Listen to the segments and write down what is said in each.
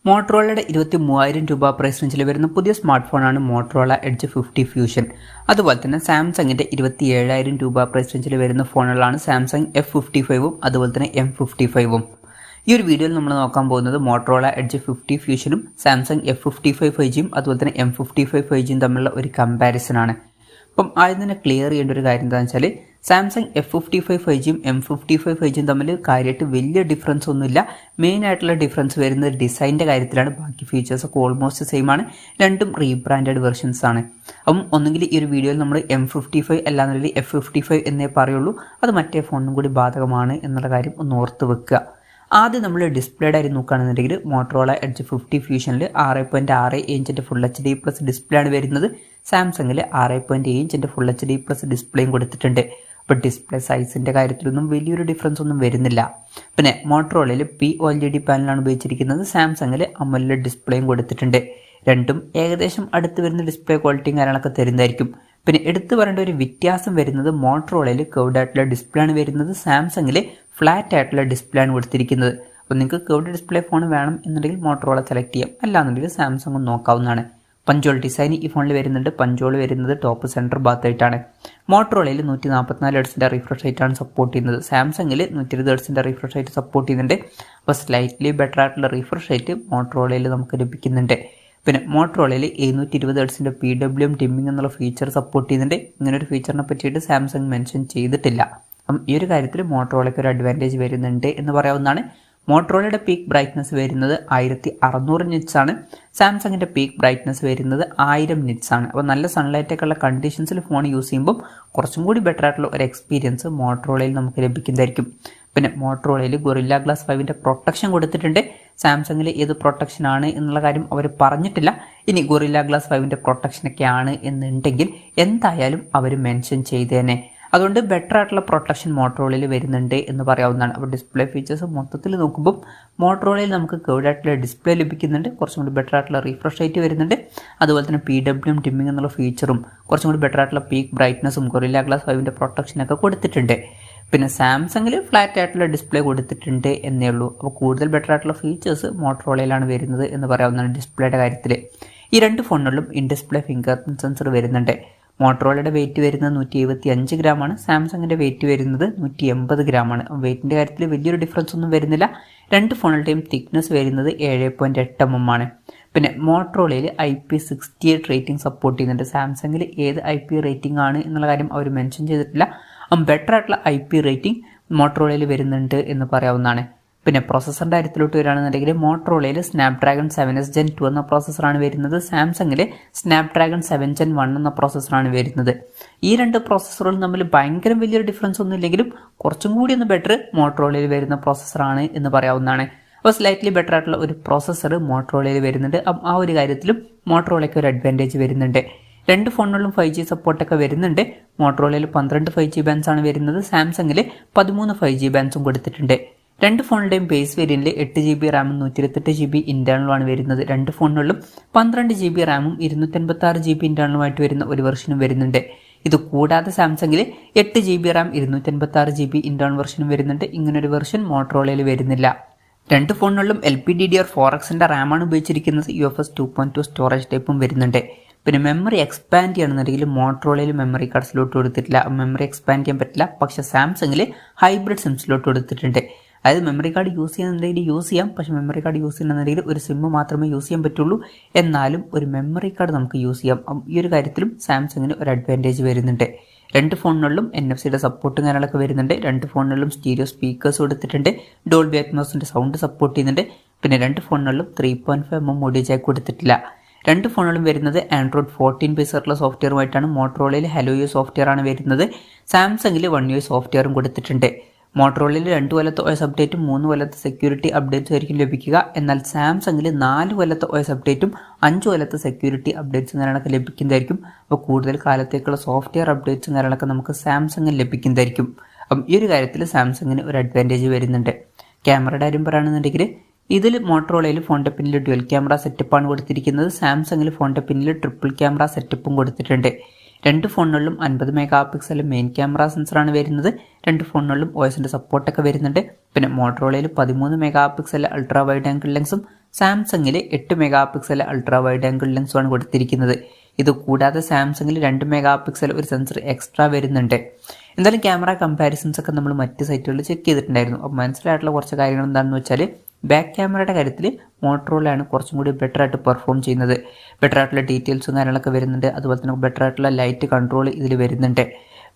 മോട്ടറോളയുടെ 23,000 രൂപ പ്രൈസ് റേഞ്ചിൽ വരുന്ന പുതിയ സ്മാർട്ട് ഫോണാണ് മോട്ടറോള എഡ്ജ് 50 ഫ്യൂഷൻ. അതുപോലെ തന്നെ സാംസങ്ങിന്റെ 27,000 രൂപ പ്രൈസ് റേഞ്ചിൽ വരുന്ന ഫോണുകളാണ് സാംസങ് F55ഉം അതുപോലെ തന്നെ M55ഉം. ഈ ഒരു വീഡിയോയിൽ നമ്മൾ നോക്കാൻ പോകുന്നത് മോട്ടറോള എഡ്ജ് 50 ഫ്യൂഷനും സാംസങ് F55 5Gയും അതുപോലെ തന്നെ M55 5Gയും തമ്മിലുള്ള ഒരു കമ്പാരിസൺ ആണ്. അപ്പം ആദ്യം തന്നെ ക്ലിയർ ചെയ്യേണ്ട ഒരു കാര്യം എന്താണെന്ന് വെച്ചാൽ സാംസങ് F55 5Gയും M55 5Gയും തമ്മിൽ കാര്യമായിട്ട് വലിയ ഡിഫറൻസ് ഒന്നുമില്ല. മെയിൻ ആയിട്ടുള്ള ഡിഫറൻസ് വരുന്നത് ഡിസൈൻ്റെ കാര്യത്തിലാണ്. ബാക്കി ഫീച്ചേഴ്സൊക്കെ ഓൾമോസ്റ്റ് സെയിം ആണ്. രണ്ടും റീബ്രാൻഡഡ് വെർഷൻസ് ആണ്. അപ്പം ഒന്നുകിൽ ഈ ഒരു വീഡിയോയിൽ നമ്മൾ M55 അല്ലാന്നുണ്ടെങ്കിൽ F55 എന്നേ പറയുള്ളൂ. അത് മറ്റേ ഫോണിനും കൂടി ബാധകമാണ് എന്നുള്ള കാര്യം ഒന്ന് ഓർത്ത് വെക്കുക. ആദ്യം നമ്മൾ ഡിസ്പ്ലേയുടെ കാര്യം നോക്കുകയാണെന്നുണ്ടെങ്കിൽ മോട്ടറോള എഡ്ജ് 50 ഫ്യൂഷനിൽ 6.6 ഇഞ്ചിൻ്റെ ഫുൾ HD പ്ലസ് ഡിസ്പ്ലേ ആണ് വരുന്നത്. സാംസങ്ങിൽ 6.7 ഇഞ്ചിൻ്റെ ഫുൾ HD പ്ലസ് ഡിസ്പ്ലേയും കൊടുത്തിട്ടുണ്ട്. അപ്പോൾ ഡിസ്പ്ലേ സൈസിൻ്റെ കാര്യത്തിലൊന്നും വലിയൊരു ഡിഫറൻസ് ഒന്നും വരുന്നില്ല. പിന്നെ മോട്ടറോളയിൽ POLED പാനലാണ് ഉപയോഗിച്ചിരിക്കുന്നത്. സാംസങ്ങിൽ AMOLED ഡിസ്പ്ലേയും കൊടുത്തിട്ടുണ്ട്. രണ്ടും ഏകദേശം അടുത്ത് വരുന്ന ഡിസ്പ്ലേ ക്വാളിറ്റിയും കാര്യങ്ങളൊക്കെ തരുന്നതായിരിക്കും. പിന്നെ എടുത്തു പറയേണ്ട ഒരു വ്യത്യാസം വരുന്നത് മോട്ടറോളയിൽ കർവ്ഡ് ആയിട്ടുള്ള ഡിസ്പ്ലേ ആണ് വരുന്നത്. സാംസങ്ങിൽ ഫ്ലാറ്റ് ആയിട്ടുള്ള ഡിസ്പ്ലേ ആണ് കൊടുത്തിരിക്കുന്നത്. അപ്പോൾ നിങ്ങൾക്ക് കർവ്ഡ് ഡിസ്പ്ലേ ഫോൺ വേണം എന്നുണ്ടെങ്കിൽ മോട്ടറോള സെലക്ട് ചെയ്യാം, അല്ലാന്നുണ്ടെങ്കിൽ സാംസങ് നോക്കാവുന്നതാണ്. പഞ്ചോൾ ഡിസൈൻ ഈ ഫോണിൽ വരുന്നുണ്ട്. പഞ്ചോൾ വരുന്നത് ടോപ്പ് സെൻറ്റർ ഭാഗത്തായിട്ടാണ്. മോട്ടറോളയിൽ 144 ഹെർട്സിൻ്റെ റിഫ്രഷ് റേറ്റാണ് സപ്പോർട്ട് ചെയ്യുന്നത്. സാംസങ്ങിൽ 120 ഹെർട്സിൻ്റെ റിഫ്രഷ് റേറ്റ് സപ്പോർട്ട് ചെയ്യുന്നുണ്ട്. അപ്പോൾ സ്ലൈറ്റ്ലി ബെറ്റർ ആയിട്ടുള്ള റിഫ്രഷ് റേറ്റ് മോട്ടറോളയിൽ നമുക്ക് ലഭിക്കുന്നുണ്ട്. പിന്നെ മോട്ടറോളയിൽ 720 ഹെർട്സിൻ്റെ PWM ഡിമ്മിംഗ് എന്നുള്ള ഫീച്ചർ സപ്പോർട്ട് ചെയ്യുന്നുണ്ട്. ഇങ്ങനൊരു ഫീച്ചറിനെ പറ്റിയിട്ട് സാംസങ് മെൻഷൻ ചെയ്തിട്ടില്ല. അപ്പം ഈ ഒരു കാര്യത്തിൽ മോട്ടറോളയ്ക്ക് ഒരു അഡ്വാൻറ്റേജ് വരുന്നുണ്ട് എന്ന് പറയാവുന്നതാണ്. മോട്ടറോളയുടെ പീക്ക് ബ്രൈറ്റ്നസ് വരുന്നത് 1600 നിറ്റ്സ് ആണ്. സാംസങ്ങിൻ്റെ പീക്ക് ബ്രൈറ്റ്നസ് വരുന്നത് 1000 നിറ്റ്സ് ആണ്. അപ്പോൾ നല്ല സൺലൈറ്റൊക്കെ ഉള്ള കണ്ടീഷൻസിൽ ഫോൺ യൂസ് ചെയ്യുമ്പോൾ കുറച്ചും കൂടി ബെറ്റർ ആയിട്ടുള്ള ഒരു എക്സ്പീരിയൻസ് മോട്ടറോളയിൽ നമുക്ക് ലഭിക്കുന്നതായിരിക്കും. പിന്നെ മോട്ടറോളയിൽ ഗൊറില്ല ഗ്ലാസ് 5ൻ്റെ പ്രൊട്ടക്ഷൻ കൊടുത്തിട്ടുണ്ട്. സാംസങ്ങിൽ ഏത് പ്രൊട്ടക്ഷൻ ആണ് എന്നുള്ള കാര്യം അവർ പറഞ്ഞിട്ടില്ല. ഇനി ഗൊറില്ല ഗ്ലാസ് 5ൻ്റെ പ്രൊട്ടക്ഷനൊക്കെ ആണ് എന്നുണ്ടെങ്കിൽ എന്തായാലും അവർ മെൻഷൻ ചെയ്തേനെ. അതുകൊണ്ട് ബെറ്റർ ആയിട്ടുള്ള പ്രൊട്ടക്ഷൻ മോട്ടറോളയിൽ വരുന്നുണ്ട് എന്ന് പറയാവുന്നതാണ്. അപ്പോൾ ഡിസ്പ്ലേ ഫീച്ചേഴ്സ് മൊത്തത്തിൽ നോക്കുമ്പോൾ മോട്ടറോളയിൽ നമുക്ക് കർവ്ഡ് ആയിട്ടുള്ള ഡിസ്പ്ലേ ലഭിക്കുന്നുണ്ട്. കുറച്ചും കൂടി ബെറ്റർ ആയിട്ടുള്ള റീഫ്രഷ് റേറ്റ് വരുന്നുണ്ട്. അതുപോലെ തന്നെ PWM ഡിമ്മിംഗ് എന്നുള്ള ഫീച്ചറും കുറച്ചും കൂടി ബെറ്റർ ആയിട്ടുള്ള പീക്ക് ബ്രൈറ്റ്നസും ഗൊറില്ല ഗ്ലാസ് 5ൻ്റെ പ്രൊട്ടക്ഷനൊക്കെ കൊടുത്തിട്ടുണ്ട്. പിന്നെ സാംസങ്ങിൽ ഫ്ലാറ്റ് ആയിട്ടുള്ള ഡിസ്പ്ലേ കൊടുത്തിട്ടുണ്ട് എന്നേ ഉള്ളൂ. അപ്പോൾ കൂടുതൽ ബെറ്റർ ആയിട്ടുള്ള ഫീച്ചേഴ്സ് മോട്ടറോളയിലാണ് വരുന്നത് എന്ന് പറയാവുന്നതാണ് ഡിസ്പ്ലേയുടെ കാര്യത്തിൽ. ഈ രണ്ട് ഫോണുകളിലും in display fingerprint sensor വരുന്നുണ്ട്. മോട്ടറോളയുടെ വെയിറ്റ് വരുന്നത് 175 ഗ്രാമാണ്. സാംസങ്ങിൻ്റെ വെയിറ്റ് വരുന്നത് 180 ഗ്രാമാണ്. വെയിറ്റിൻ്റെ കാര്യത്തിൽ വലിയൊരു ഡിഫറൻസ് ഒന്നും വരുന്നില്ല. രണ്ട് ഫോണുകളുടെയും തിക്നെസ് വരുന്നത് 7.8 mm ആണ്. പിന്നെ മോട്ടറോളയിൽ IP68 റേറ്റിംഗ് സപ്പോർട്ട് ചെയ്യുന്നുണ്ട്. സാംസങ്ങിൽ ഏത് IP റേറ്റിംഗ് ആണ് എന്നുള്ള കാര്യം അവർ മെൻഷൻ ചെയ്തിട്ടില്ല. ബെറ്റർ ആയിട്ടുള്ള IP റേറ്റിംഗ് മോട്ടറോളയിൽ വരുന്നുണ്ട് എന്ന് പറയാവുന്നതാണ്. പിന്നെ പ്രോസസ്സറിൻ്റെ കാര്യത്തിലോട്ട് വരികയാണെന്നുണ്ടെങ്കിൽ മോട്ടറോളയിൽ സ്നാപ്ഡ്രാഗൺ 7s Gen 2 എന്ന പ്രോസസ്സറാണ് വരുന്നത്. സാംസങ്ങിൽ സ്നാപ്ഡ്രാഗൺ 7 Gen 1 എന്ന പ്രോസസ്സറാണ് വരുന്നത്. ഈ രണ്ട് പ്രോസസ്സറുകളും തമ്മിൽ ഭയങ്കര വലിയൊരു ഡിഫറൻസ് ഒന്നും ഇല്ലെങ്കിലും കുറച്ചും കൂടി ഒന്ന് ബെറ്റർ മോട്ടറോളയിൽ വരുന്ന പ്രോസസ്സറാണ് എന്ന് പറയാവുന്നതാണ്. അപ്പോൾ സ്ലൈറ്റ്ലി ബെറ്റർ ആയിട്ടുള്ള ഒരു പ്രോസസ്സർ മോട്ടറോളയിൽ വരുന്നുണ്ട്. ആ ഒരു കാര്യത്തിലും മോട്ടറോളയ്ക്ക് ഒരു അഡ്വാൻറ്റേജ് വരുന്നുണ്ട്. രണ്ട് ഫോണുകളിലും 5G സപ്പോർട്ടൊക്കെ വരുന്നുണ്ട്. മോട്ടറോളയിൽ 12 5G ബാൻഡ്സ് ആണ് വരുന്നത്. സാംസങ്ങിൽ 13 5G ബാൻഡ്സും കൊടുത്തിട്ടുണ്ട്. രണ്ട് ഫോണിൻ്റെയും ബേസ് വേരിയൻറ്റിൽ 8GB റാമും 128GB ഇൻറ്റേർണലുമാണ് വരുന്നത്. രണ്ട് ഫോണുകളിലും 12GB റാമും 256GB ഇൻറ്റേർണലുമായിട്ട് വരുന്ന ഒരു വെർഷനും വരുന്നുണ്ട്. ഇത് കൂടാതെ സാംസങ്ങിൽ 8GB റാം 256GB ഇൻറ്റേർണൽ വെർഷനും വരുന്നുണ്ട്. ഇങ്ങനൊരു വെർഷൻ മോട്ടറോളയിൽ വരുന്നില്ല. രണ്ട് ഫോണുകളിലും LPDDR4Xൻ്റെ റാമാണ് ഉപയോഗിച്ചിരിക്കുന്നത്. UFS 2.2 സ്റ്റോറേജ് ടൈപ്പും വരുന്നുണ്ട്. പിന്നെ മെമ്മറി എക്സ്പാൻഡ് ചെയ്യണമെന്നുണ്ടെങ്കിൽ മോട്ടറോളയിൽ മെമ്മറി കാർഡ് സ്ലോട്ട് കൊടുത്തിട്ടില്ല. മെമ്മറി എക്സ്പാൻഡ് ചെയ്യാൻ പറ്റില്ല. പക്ഷേ സാംസങ്ങിൽ ഹൈബ്രിഡ് സിം സ്ലോട്ട് കൊടുത്തിട്ടുണ്ട്. അതായത് മെമ്മറി കാർഡ് യൂസ് ചെയ്യുന്നുണ്ടെങ്കിൽ യൂസ് ചെയ്യാം. പക്ഷേ മെമ്മറി കാർഡ് യൂസ് ചെയ്യുന്നുണ്ടെങ്കിൽ ഒരു സിം മാത്രമേ യൂസ് ചെയ്യാൻ പറ്റുള്ളൂ. എന്നാലും ഒരു മെമ്മറി കാർഡ് നമുക്ക് യൂസ് ചെയ്യാം. ഈ ഒരു കാര്യത്തിലും സാംസങ്ങിന് ഒരു അഡ്വാൻറ്റേജ് വരുന്നുണ്ട്. രണ്ട് ഫോണുകളിലും NFC-യുടെ സപ്പോർട്ടും കാര്യങ്ങളൊക്കെ വരുന്നുണ്ട്. രണ്ട് ഫോണുകളിലും സ്റ്റീരിയോ സ്പീക്കേഴ്സ് കൊടുത്തിട്ടുണ്ട്. ഡോൾബി അറ്റ്മോസിൻ്റെ സൗണ്ട് സപ്പോർട്ട് ചെയ്യുന്നുണ്ട്. പിന്നെ രണ്ട് ഫോണുകളിലും 3.5 mm ഓഡിയോ ജാക്ക് കൊടുത്തിട്ടില്ല. രണ്ട് ഫോണുകളും വരുന്നത് Android 14 ബേസുള്ള സോഫ്റ്റ്വെയറുമായിട്ടാണ്. മോട്ടറോളയിൽ HelloUI സോഫ്റ്റ്വെയർ ആണ് വരുന്നത്. സാംസങ്ങിൽ One UI സോഫ്റ്റ്വെയറും കൊടുത്തിട്ടുണ്ട്. മോട്ടറോളയിൽ 2 കൊല്ലത്തെ OS അപ്ഡേറ്റും 3 കൊല്ലത്തെ സെക്യൂരിറ്റി അപ്ഡേറ്റ്സും ആയിരിക്കും ലഭിക്കുക. എന്നാൽ സാംസങ്ങിൽ 4 കൊല്ലത്തെ OS അപ്ഡേറ്റും 5 കൊല്ലത്തെ സെക്യൂരിറ്റി അപ്ഡേറ്റ്സും കാര്യങ്ങളൊക്കെ ലഭിക്കുന്നതായിരിക്കും. അപ്പോൾ കൂടുതൽ കാലത്തേക്കുള്ള സോഫ്റ്റ്വെയർ അപ്ഡേറ്റ്സും കാര്യങ്ങളൊക്കെ നമുക്ക് സാംസങ്ങിൽ ലഭിക്കുന്നതായിരിക്കും. അപ്പം ഈ ഒരു കാര്യത്തിൽ സാംസങ്ങിന് ഒരു അഡ്വാൻറ്റേജ് വരുന്നുണ്ട്. ക്യാമറയുടെ കാര്യം പറയുകയാണെന്നുണ്ടെങ്കിൽ ഇതിൽ മോട്ടറോളയിൽ ഫോണിൻ്റെ പിന്നിൽ ഡ്യുവൽ ക്യാമറ സെറ്റപ്പാണ് കൊടുത്തിരിക്കുന്നത്. സാംസങ്ങിൽ ഫോണിൻ്റെ പിന്നിൽ ട്രിപ്പിൾ ക്യാമറ സെറ്റപ്പും കൊടുത്തിട്ടുണ്ട്. രണ്ട് ഫോണുകളിലും 50 MP മെയിൻ ക്യാമറ സെൻസറാണ് വരുന്നത്. രണ്ട് ഫോണുകളിലും OSൻ്റെ സപ്പോർട്ടൊക്കെ വരുന്നുണ്ട്. പിന്നെ മോട്ടറോളയിൽ 13 MP അൾട്രാ വൈഡ് ആംഗിൾ ലെൻസും സാംസങ്ങിൽ 8 megapixel ultra wide angle ലെൻസുമാണ് കൊടുത്തിരിക്കുന്നത്. ഇത് കൂടാതെ സാംസങ്ങിൽ 2 മെഗാ പിക്സൽ ഒരു സെൻസർ എക്സ്ട്രാ വരുന്നുണ്ട്. എന്തായാലും ക്യാമറ കമ്പാരിസൺസ് ഒക്കെ നമ്മൾ മറ്റ് സൈറ്റുകളിൽ ചെക്ക് ചെയ്തിട്ടുണ്ടായിരുന്നു. അപ്പോൾ മനസ്സിലായിട്ടുള്ള കുറച്ച് കാര്യങ്ങൾ എന്താണെന്ന് വെച്ചാൽ ബാക്ക് ക്യാമറയുടെ കാര്യത്തിൽ മോട്ടറോളയാണ് കുറച്ചും കൂടി ബെറ്റർ ആയിട്ട് പെർഫോം ചെയ്യുന്നത്. ബെറ്റർ ആയിട്ടുള്ള ഡീറ്റെയിൽസും കാര്യങ്ങളൊക്കെ വരുന്നുണ്ട്. അതുപോലെ തന്നെ ബെറ്റർ ആയിട്ടുള്ള ലൈറ്റ് കൺട്രോൾ ഇതിൽ വരുന്നുണ്ട്.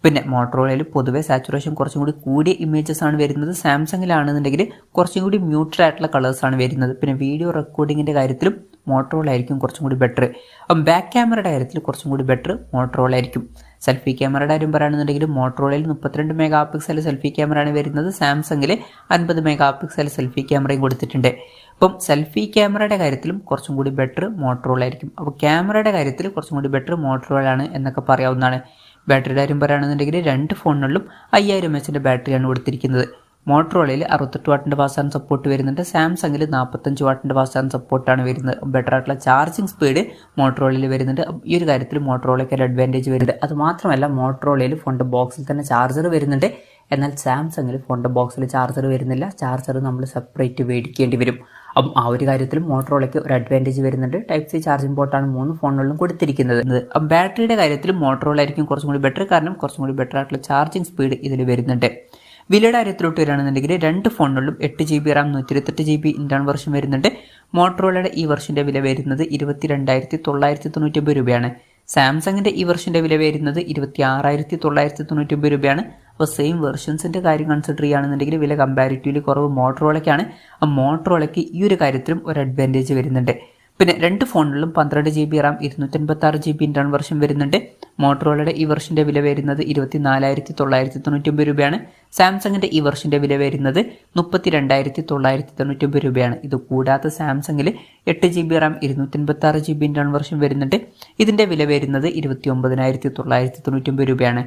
പിന്നെ മോട്ടറോളയിൽ പൊതുവേ സാച്ചുറേഷൻ കുറച്ചും കൂടി കൂടിയ ഇമേജസ് ആണ് വരുന്നത്. സാംസങ്ങിലാണെന്നുണ്ടെങ്കിൽ കുറച്ചും കൂടി മ്യൂട്ടഡ് ആയിട്ടുള്ള കളേഴ്സാണ് വരുന്നത്. പിന്നെ വീഡിയോ റെക്കോർഡിങ്ങിൻ്റെ കാര്യത്തിലും മോട്ടറോള ആയിരിക്കും കുറച്ചും കൂടി ബെറ്റർ. അപ്പം ബാക്ക് ക്യാമറയുടെ കാര്യത്തിൽ കുറച്ചും കൂടി ബെറ്റർ മോട്ടറോള ആയിരിക്കും. സെൽഫി ക്യാമറയുടെ കാര്യം പറയുകയാണെന്നുണ്ടെങ്കിൽ മോട്ടറോളയിൽ 32 മെഗാ പിക്സൽ സെൽഫി ക്യാമറയാണ് വരുന്നത്. സാംസങ്ങിൽ 50 മെഗാ പിക്സൽ സെൽഫി ക്യാമറയും കൊടുത്തിട്ടുണ്ട്. അപ്പം സെൽഫി ക്യാമറയുടെ കാര്യത്തിലും കുറച്ചും കൂടി ബെറ്റർ മോട്ടറോള ആയിരിക്കും. അപ്പോൾ ക്യാമറയുടെ കാര്യത്തിൽ കുറച്ചും കൂടി ബെറ്റർ മോട്ടറോളയാണ് എന്നൊക്കെ പറയാവുന്നതാണ്. ബാറ്ററിയുടെ കാര്യം പറയുകയാണെന്നുണ്ടെങ്കിൽ 2 ഫോണുകളിലും 5000 mAh ബാറ്ററിയാണ് കൊടുത്തിരിക്കുന്നത്. മോട്ടറോളയിൽ 68 വാട്ടിൻ്റെ ഫാസ്റ്റ് ചാർജ് സപ്പോർട്ട് വരുന്നുണ്ട്. സാംസങ്ങിൽ 45 വാട്ടിൻ്റെ ഫാസ്റ്റ് ചാർജ് സപ്പോർട്ടാണ് വരുന്നത്. ബെറ്റർ ആയിട്ടുള്ള ചാർജിങ് സ്പീഡ് മോട്ടറോളയിൽ വരുന്നുണ്ട്. ഈ ഒരു കാര്യത്തിൽ മോട്ടറോളയ്ക്ക് ഒരു അഡ്വാൻറ്റേജ് വരുന്നുണ്ട്. അത് മാത്രമല്ല മോട്ടറോളയിൽ ഫോണിൻ്റെ ബോക്സിൽ തന്നെ ചാർജർ വരുന്നുണ്ട്. എന്നാൽ സാംസങ്ങിൽ ഫോണിൻ്റെ ബോക്സിൽ ചാർജർ വരുന്നില്ല. ചാർജർ നമ്മൾ സെപ്പറേറ്റ് മേടിക്കേണ്ടി വരും. അപ്പം ആ ഒരു കാര്യത്തിലും മോട്ടറോളയ്ക്ക് ഒരു അഡ്വാൻറ്റേജ് വരുന്നുണ്ട്. ടൈപ്പ് സി ചാർജിംഗ് പോർട്ടാണ് 3 ഫോണുകളിലും കൊടുത്തിരിക്കുന്നത്. അപ്പം ബാറ്ററിയുടെ കാര്യത്തിലും മോട്ടറോള ആയിരിക്കും കുറച്ചും കൂടി ബെറ്റർ. കാരണം കുറച്ചും കൂടി ബെറ്റർ ആയിട്ടുള്ള ചാർജിങ് സ്പീഡ് ഇതിൽ വരുന്നുണ്ട്. വിലയുടെ കാര്യത്തിലോട്ട് വരികയാണെന്നുണ്ടെങ്കിൽ 2 ഫോണുകളിലും 8 GB Ram 128 GB internal version വരുന്നുണ്ട്. മോട്ടറോളയുടെ ഈ വെർഷൻ്റെ വില വരുന്നത് 22,999 രൂപയാണ്. സാംസങ്ങിൻ്റെ ഈ വെർഷൻ്റെ വില വരുന്നത് 26,999 രൂപയാണ്. അപ്പോൾ സെയിം വെർഷൻസിൻ്റെ കാര്യം കൺസിഡർ ചെയ്യുകയാണെന്നുണ്ടെങ്കിൽ വില കമ്പാരിറ്റീവ്ലി കുറവ് മോട്ടറോളയ്ക്കാണ്. മോട്ടറോളയ്ക്ക് ഈ ഒരു കാര്യത്തിലും ഒരു അഡ്വാൻറ്റേജ് വരുന്നുണ്ട്. പിന്നെ 2 ഫോണുകളിലും 12 GB Ram 256 GB internal version വരുന്നുണ്ട്. മോട്ടറോളയുടെ ഈ വെർഷൻ്റെ വില വരുന്നത് 24,999 രൂപയാണ്. സാംസങ്ങിൻ്റെ ഈ വെർഷൻ്റെ വില വരുന്നത് 32,999 രൂപയാണ്. ഇത് കൂടാതെ സാംസങ്ങിൽ 8 GB Ram 256 GB internal version വരുന്നുണ്ട്. ഇതിൻ്റെ വില വരുന്നത് 29,999 രൂപയാണ്.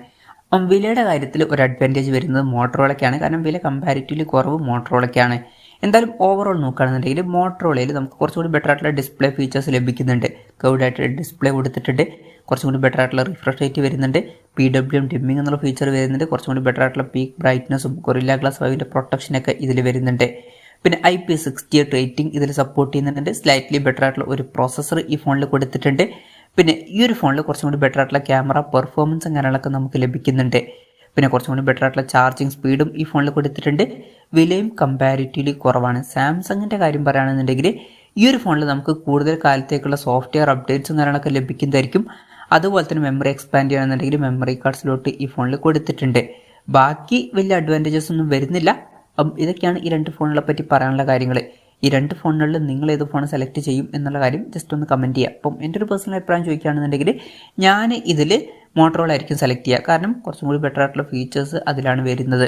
വിലയുടെ കാര്യത്തിൽ ഒരു അഡ്വാൻറ്റേജ് വരുന്നത് മോട്ടറോളയ്ക്കാണ്. കാരണം വില കമ്പാരിറ്റീവ്ലി കുറവ് മോട്ടറോളയ്ക്കാണ്. എന്തായാലും ഓവറോൾ നോക്കുകയാണെന്നുണ്ടെങ്കിൽ മോട്ടറോളയിൽ നമുക്ക് കുറച്ചുകൂടി ബെറ്റർ ആയിട്ടുള്ള ഡിസ്പ്ലേ ഫീച്ചേഴ്സ് ലഭിക്കുന്നുണ്ട്. കർവ്ഡ് ആയിട്ട് ഡിസ്പ്ലേ കൊടുത്തിട്ടുണ്ട്. കുറച്ചും കൂടി ബെറ്റർ ആയിട്ടുള്ള റിഫ്രഷ് റേറ്റ് വരുന്നുണ്ട്. PWM ഡിമ്മിങ് എന്നുള്ള ഫീച്ചർ വരുന്നുണ്ട്. കുറച്ചും കൂടി ബെറ്റർ ആയിട്ടുള്ള പീക്ക് ബ്രൈറ്റ്നസ്സും ഗൊറില്ല ഗ്ലാസ് 5ൻ്റെ പ്രൊട്ടക്ഷനൊക്കെ ഇതിൽ വരുന്നുണ്ട്. പിന്നെ IP68 റേറ്റിംഗ് ഇതിൽ സപ്പോർട്ട് ചെയ്യുന്നുണ്ട്. സ്ലൈറ്റ്ലി ബെറ്റർ ആയിട്ടുള്ള ഒരു പ്രോസസ്സർ ഈ ഫോണിൽ കൊടുത്തിട്ടുണ്ട്. പിന്നെ ഈ ഒരു ഫോണിൽ കുറച്ചും കൂടി ബെറ്റർ ആയിട്ടുള്ള ക്യാമറ പെർഫോമൻസും കാര്യങ്ങളൊക്കെ നമുക്ക് ലഭിക്കുന്നുണ്ട്. പിന്നെ കുറച്ചും കൂടി ബെറ്റർ ആയിട്ടുള്ള ചാർജിങ് സ്പീഡും ഈ ഫോണിൽ കൊടുത്തിട്ടുണ്ട്. വിലയും കമ്പാരിറ്റീവ്ലി കുറവാണ്. സാംസങ്ങിൻ്റെ കാര്യം പറയുകയാണെന്നുണ്ടെങ്കിൽ ഈ ഒരു ഫോണിൽ നമുക്ക് കൂടുതൽ കാലത്തേക്കുള്ള സോഫ്റ്റ്വെയർ അപ്ഡേറ്റ്സും കാര്യങ്ങളൊക്കെ ലഭിക്കുന്നതായിരിക്കും. അതുപോലെ തന്നെ മെമ്മറി എക്സ്പാൻഡ് ചെയ്യുകയാണെന്നുണ്ടെങ്കിൽ മെമ്മറി കാർഡ് സ്ലോട്ട് ഈ ഫോണിൽ കൊടുത്തിട്ടുണ്ട്. ബാക്കി വലിയ അഡ്വാൻറ്റേജസ് ഒന്നും വരുന്നില്ല. ഇതൊക്കെയാണ് ഈ 2 ഫോണുകളെ പറ്റി പറയാനുള്ള കാര്യങ്ങൾ. ഈ 2 ഫോണുകളിൽ നിങ്ങൾ ഏത് ഫോൺ സെലക്ട് ചെയ്യും എന്നുള്ള കാര്യം ജസ്റ്റ് ഒന്ന് കമൻറ്റ് ചെയ്യുക. അപ്പം എൻ്റെ ഒരു പേഴ്സണൽ അഭിപ്രായം ചോദിക്കുകയാണെന്നുണ്ടെങ്കിൽ ഞാൻ ഇതിൽ മോട്ടറോള ആയിരിക്കും സെലക്ട് ചെയ്യുക. കാരണം കുറച്ചും കൂടി ബെറ്റർ ആയിട്ടുള്ള ഫീച്ചേഴ്സ് അതിലാണ് വരുന്നത്.